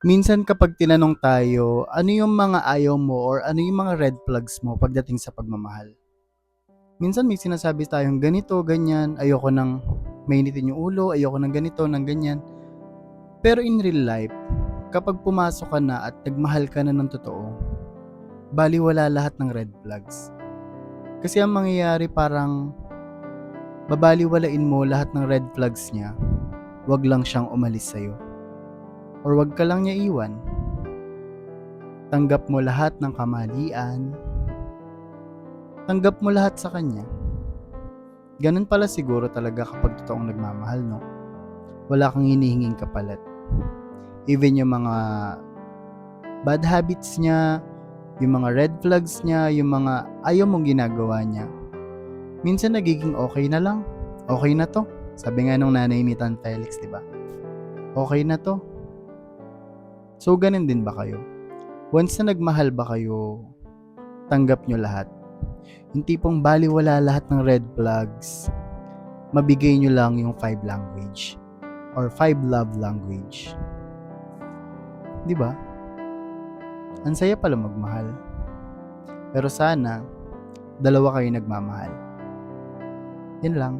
Minsan kapag tinanong tayo, ano yung mga ayaw mo or ano yung mga red flags mo pagdating sa pagmamahal? Minsan may sinasabi tayong ganito, ganyan, ayoko nang mainitin yung ulo, ayoko ng ganito, ng ganyan. Pero in real life, kapag pumasok ka na at nagmahal ka na ng totoo, baliwala lahat ng red flags. Kasi ang mangyayari parang babaliwalain mo lahat ng red flags niya, wag lang siyang umalis sa'yo. Or wag ka lang niya iwan. Tanggap mo lahat ng kamalian, tanggap mo lahat sa kanya. Ganun pala siguro talaga kapag totoong nagmamahal, no? Wala kang hinihinging kapalit. Even yung mga bad habits niya, yung mga red flags niya, yung mga ayaw mong ginagawa niya, minsan nagiging okay na lang. Okay na to. Sabi nga nung nanay ni Tan Felix, di ba? Okay na to. So, ganun din ba kayo? Once na nagmahal ba kayo, tanggap nyo lahat? Yung tipong baliwala lahat ng red flags, mabigay nyo lang yung 5 language or 5 love language. Di ba? Ang saya pala magmahal. Pero sana, dalawa kayo nagmamahal. Yan lang.